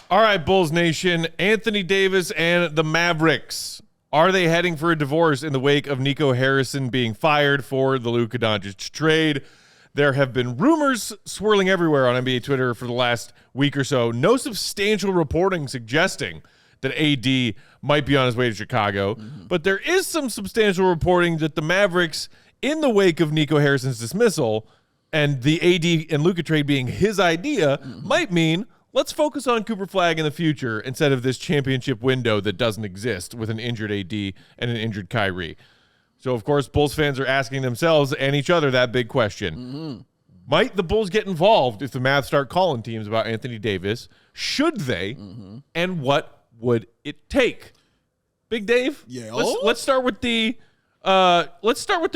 All right, Bulls Nation, Anthony Davis and the Mavericks. Are they heading for a divorce in the wake of Nico Harrison being fired for the Luka Doncic trade? There have been rumors swirling everywhere on NBA Twitter for the last week or so. No substantial reporting suggesting that AD might be on his way to Chicago. But there is some substantial reporting that the Mavericks, in the wake of Nico Harrison's dismissal and the AD and Luka trade being his idea, might mean let's focus on Cooper Flagg in the future instead of this championship window that doesn't exist with an injured AD and an injured Kyrie. So, of course, Bulls fans are asking themselves and each other that big question. Might the Bulls get involved if the Mavs start calling teams about Anthony Davis? Should they? And what would it take? Big Dave? Yeah. Let's start with the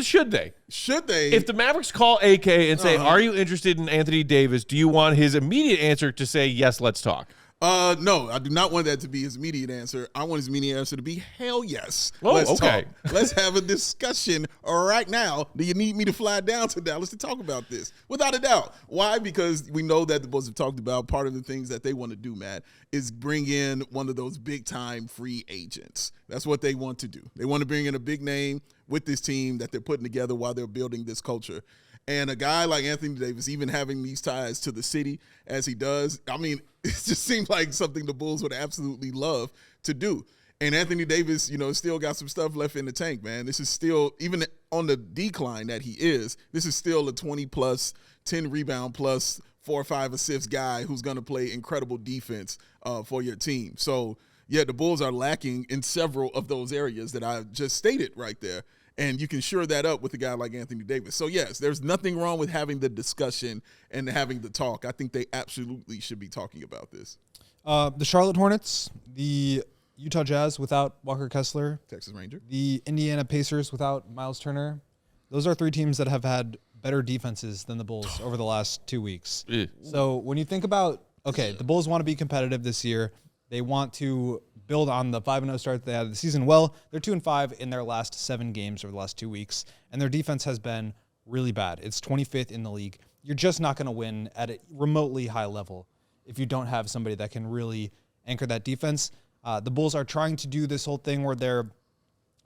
should they. Should they? If the Mavericks call AK and say, are you interested in Anthony Davis? Do you want his immediate answer to say, yes, let's talk? No, I do not want that to be his immediate answer. I want his immediate answer to be hell yes. Oh, let's okay. talk. Let's have a discussion right now. Do you need me to fly down to Dallas to talk about this? Without a doubt. Why? Because we know that the Bulls have talked about part of the things that they want to do, Matt, is bring in one of those big-time free agents. That's what they want to do. They want to bring in a big name with this team that they're putting together while they're building this culture. And a guy like Anthony Davis, even having these ties to the city as he does, I mean, it just seems like something the Bulls would absolutely love to do. And Anthony Davis, still got some stuff left in the tank, man. This is still, even on the decline that he is, this is still a 20-plus, 10-rebound-plus, 4 or 5 assists guy who's going to play incredible defense for your team. So, yeah, the Bulls are lacking in several of those areas that I just stated right there. And you can shore that up with a guy like Anthony Davis. So, yes, there's nothing wrong with having the discussion and having the talk. I think they absolutely should be talking about this. The Charlotte Hornets, the Utah Jazz without Walker Kessler, Texas Ranger, the Indiana Pacers without Miles Turner. Those are 3 teams that have had better defenses than the Bulls over the last 2 weeks. So when you think about, okay, the Bulls want to be competitive this year. They want to build on the 5-0 start they had the season. Well, they're 2-5 in their last 7 games over the last 2 weeks, and their defense has been really bad. It's 25th in the league. You're just not going to win at a remotely high level if you don't have somebody that can really anchor that defense. The Bulls are trying to do this whole thing where they're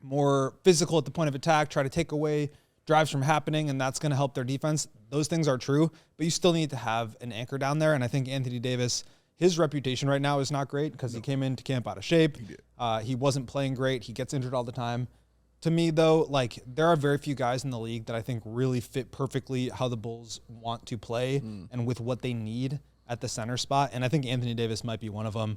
more physical at the point of attack, try to take away drives from happening, and that's going to help their defense. Those things are true, but you still need to have an anchor down there, and I think Anthony Davis, his reputation right now is not great because he came into camp out of shape. He wasn't playing great. He gets injured all the time. To me, though, there are very few guys in the league that I think really fit perfectly how the Bulls want to play and with what they need at the center spot. And I think Anthony Davis might be one of them.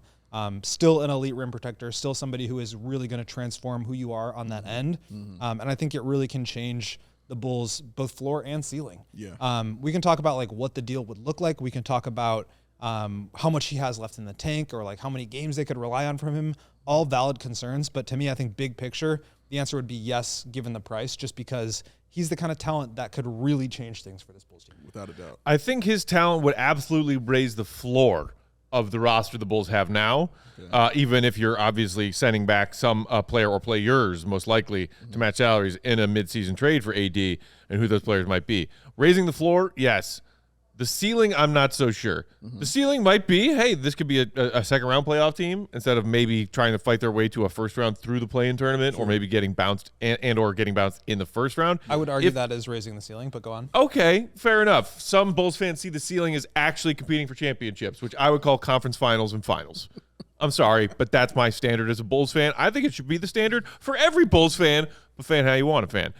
Still an elite rim protector, still somebody who is really going to transform who you are on that end. And I think it really can change the Bulls' both floor and ceiling. We can talk about what the deal would look like. We can talk about how much he has left in the tank or how many games they could rely on from him. All valid concerns. But to me, I think big picture, the answer would be yes, given the price, just because he's the kind of talent that could really change things for this Bulls team. Without a doubt. I think his talent would absolutely raise the floor of the roster the Bulls have now, even if you're obviously sending back some player or players, most likely, to match salaries in a midseason trade for AD and who those players might be. Raising the floor, yes. The ceiling, I'm not so sure. The ceiling might be, hey, this could be a second-round playoff team instead of maybe trying to fight their way to a first round through the play-in tournament or maybe getting bounced or getting bounced in the first round. I would argue that is raising the ceiling, but go on. Okay, fair enough. Some Bulls fans see the ceiling as actually competing for championships, which I would call conference finals and finals. I'm sorry, but that's my standard as a Bulls fan. I think it should be the standard for every Bulls fan, but fan how you want to fan.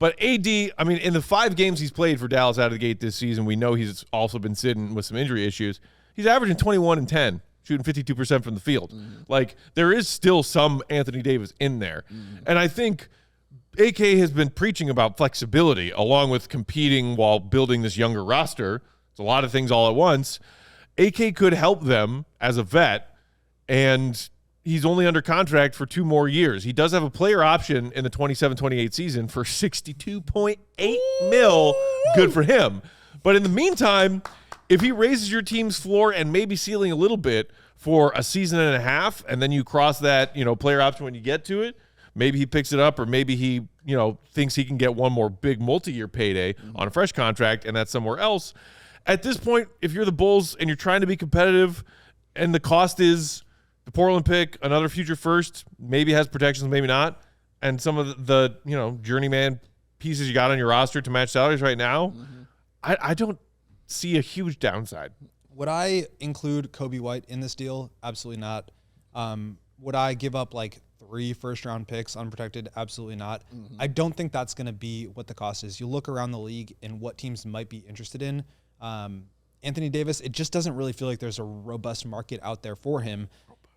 But AD, I mean, in the 5 games he's played for Dallas out of the gate this season, we know he's also been sitting with some injury issues. He's averaging 21 and 10, shooting 52% from the field. There is still some Anthony Davis in there. And I think AK has been preaching about flexibility along with competing while building this younger roster. It's a lot of things all at once. AK could help them as a vet, and he's only under contract for 2 more years. He does have a player option in the 27-28 season for $62.8 million. Good for him. But in the meantime, if he raises your team's floor and maybe ceiling a little bit for a season and a half, and then you cross that, player option when you get to it, maybe he picks it up, or maybe he, thinks he can get one more big multi-year payday on a fresh contract, and that's somewhere else. At this point, if you're the Bulls and you're trying to be competitive, And the cost is the Portland pick, another future first, maybe has protections, maybe not. And some of the journeyman pieces you got on your roster to match salaries right now, I don't see a huge downside. Would I include Kobe White in this deal? Absolutely not. Would I give up like 3 first-round picks unprotected? Absolutely not. I don't think that's going to be what the cost is. You look around the league and what teams might be interested in. Anthony Davis, it just doesn't really feel like there's a robust market out there for him.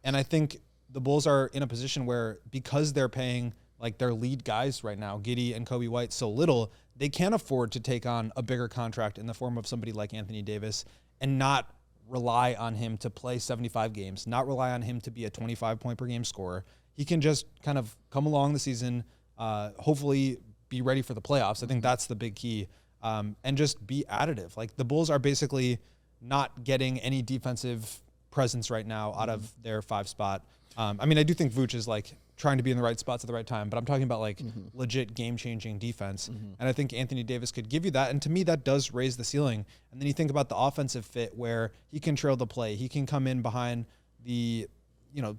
And I think the Bulls are in a position where, because they're paying like their lead guys right now, Giddey and Kobe White, so little, they can't afford to take on a bigger contract in the form of somebody like Anthony Davis and not rely on him to play 75 games, not rely on him to be a 25-point-per-game scorer. He can just kind of come along the season, hopefully be ready for the playoffs. I think that's the big key, and just be additive. Like, the Bulls are basically not getting any defensive presence right now out of their 5 spot. I mean, I do think Vooch is like trying to be in the right spots at the right time, but I'm talking about like legit game-changing defense. And I think Anthony Davis could give you that. And to me, that does raise the ceiling. And then you think about the offensive fit where he can trail the play. He can come in behind the,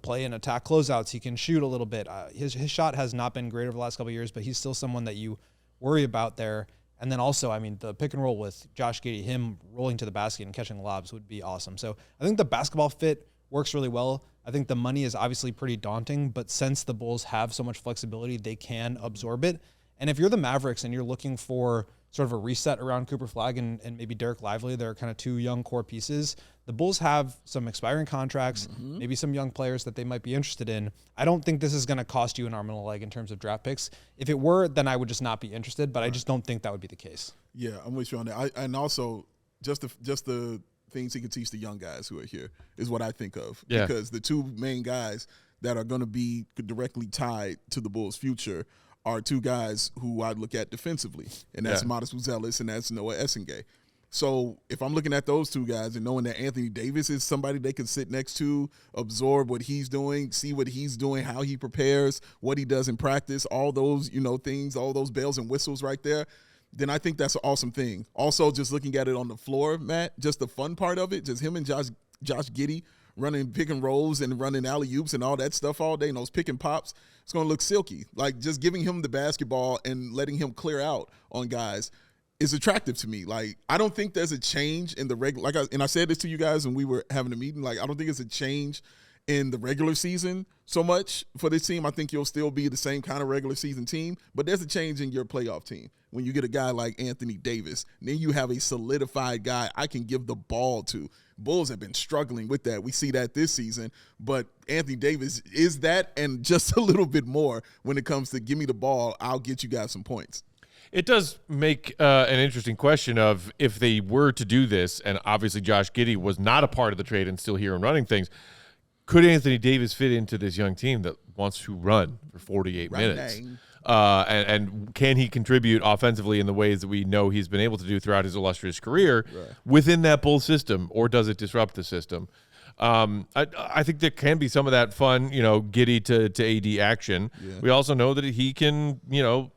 play and attack closeouts. He can shoot a little bit. His shot has not been great over the last couple of years, but he's still someone that you worry about there. And then also, I mean, the pick and roll with Josh Giddey, him rolling to the basket and catching lobs would be awesome. So I think the basketball fit works really well. I think the money is obviously pretty daunting, but since the Bulls have so much flexibility, they can absorb it. And if you're the Mavericks and you're looking for sort of a reset around Cooper Flagg and maybe Derek Lively, they're kind of 2 young core pieces. The Bulls have some expiring contracts, maybe some young players that they might be interested in. I don't think this is going to cost you an arm and a leg in terms of draft picks. If it were, then I would just not be interested, but I just don't think that would be the case. Yeah, I'm with you on that. And also, just the things he can teach the young guys who are here is what I think of. Yeah. Because the 2 main guys that are going to be directly tied to the Bulls' future are 2 guys who I'd look at defensively, and that's Modest Buzelis and that's Noah Essengay. So if I'm looking at those 2 guys and knowing that Anthony Davis is somebody they can sit next to, absorb what he's doing, see what he's doing, how he prepares, what he does in practice, all those, things, all those bells and whistles right there, then I think that's an awesome thing. Also, just looking at it on the floor, Matt, just the fun part of it, just him and Josh Giddey running pick and rolls and running alley-oops and all that stuff all day, and those pick and pops, it's going to look silky. Like, just giving him the basketball and letting him clear out on guys is attractive to me. Like, I don't think there's a change in the regular, and I said this to you guys when we were having a meeting, like, I don't think it's a change in the regular season so much for this team. I think you'll still be the same kind of regular season team, but there's a change in your playoff team. When you get a guy like Anthony Davis, then you have a solidified guy I can give the ball to. Bulls have been struggling with that. We see that this season, but Anthony Davis is that and just a little bit more when it comes to give me the ball, I'll get you guys some points. It does make an interesting question of if they were to do this, and obviously Josh Giddey was not a part of the trade and still here and running things, could Anthony Davis fit into this young team that wants to run for 48 minutes? And can he contribute offensively in the ways that we know he's been able to do throughout his illustrious career within that Bulls system, or does it disrupt the system? I think there can be some of that fun, Giddey to AD action. Yeah. We also know that he can,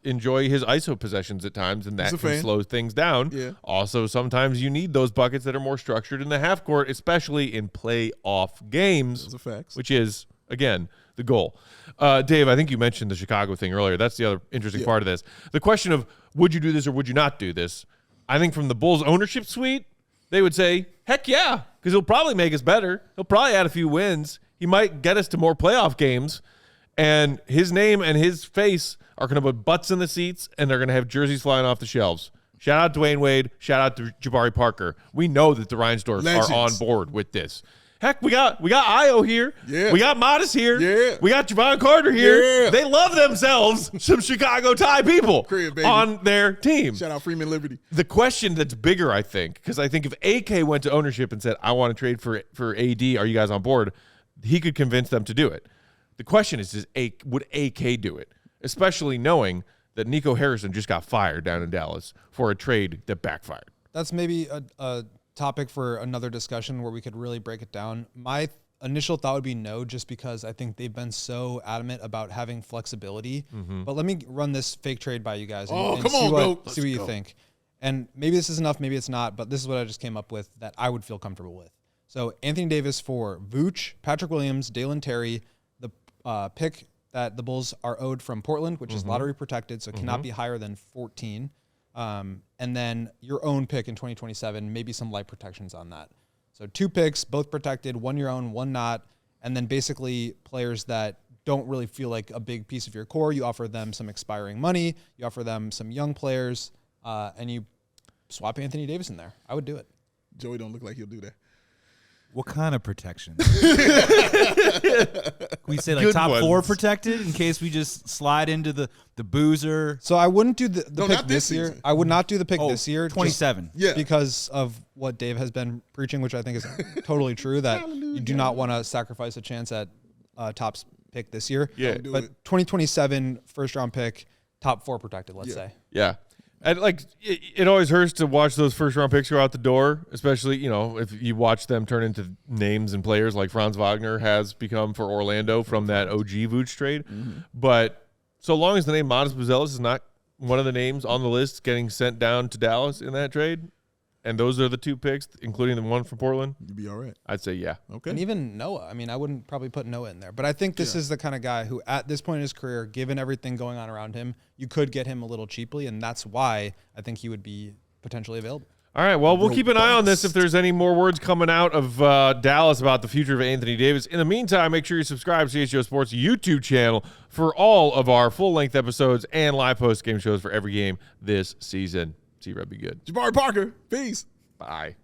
enjoy his ISO possessions at times, and that can slow things down. Yeah. Also, sometimes you need those buckets that are more structured in the half court, especially in playoff games, those are facts. Which is, again, the goal. Dave, I think you mentioned the Chicago thing earlier. That's the other interesting part of this. The question of would you do this or would you not do this? I think from the Bulls ownership suite, they would say, heck yeah, because he'll probably make us better. He'll probably add a few wins. He might get us to more playoff games. And his name and his face are going to put butts in the seats, and they're going to have jerseys flying off the shelves. Shout out to Dwayne Wade. Shout out to Jabari Parker. We know that the Reinsdorfs are on board with this. Heck, we got Io here. Yeah. We got Modest here. Yeah. We got Javon Carter here. Yeah. They love themselves some Chicago tie people on their team. Shout out Freeman Liberty. The question that's bigger, I think, because I think if AK went to ownership and said, I want to trade for AD, are you guys on board? He could convince them to do it. The question is would AK do it? Especially knowing that Nico Harrison just got fired down in Dallas for a trade that backfired. That's maybe a topic for another discussion where we could really break it down. My initial thought would be no, just because I think they've been so adamant about having flexibility. But let me run this fake trade by you guys and see what you think. And maybe this is enough, maybe it's not, but this is what I just came up with that I would feel comfortable with. So Anthony Davis for Vooch, Patrick Williams, Dalen Terry, the pick that the Bulls are owed from Portland, which is lottery protected, so it cannot be higher than 14. And then your own pick in 2027, maybe some light protections on that. So 2 picks, both protected, 1 your own, 1 not. And then basically players that don't really feel like a big piece of your core. You offer them some expiring money. You offer them some young players, and you swap Anthony Davis in there. I would do it. Joey don't look like he'll do that. What kind of protection? We say like Good top ones. 4 protected in case we just slide into the boozer. So I wouldn't do the No, pick not this this year. season. I would not do the pick this year. 27. Yeah. Because of what Dave has been preaching, which I think is totally true, that you do not want to sacrifice a chance at top pick this year. Yeah. Don't do But it. 2027 first round pick, top 4 protected, let's say. Yeah. And like it always hurts to watch those first round picks go out the door, especially, you know, if you watch them turn into names and players like Franz Wagner has become for Orlando from that OG Vooch trade. But so long as the name Modest Buzelis is not one of the names on the list getting sent down to Dallas in that trade, and those are the 2 picks, including the one from Portland, You'd be all right. I'd say yeah. Okay. And even Noah. I mean, I wouldn't probably put Noah in there. But I think this is the kind of guy who, at this point in his career, given everything going on around him, you could get him a little cheaply. And that's why I think he would be potentially available. All right, well, we'll keep an eye on this if there's any more words coming out of Dallas about the future of Anthony Davis. In the meantime, make sure you subscribe to CHGO Sports YouTube channel for all of our full-length episodes and live post-game shows for every game this season. See, Red, be good. Jabari Parker. Peace. Bye.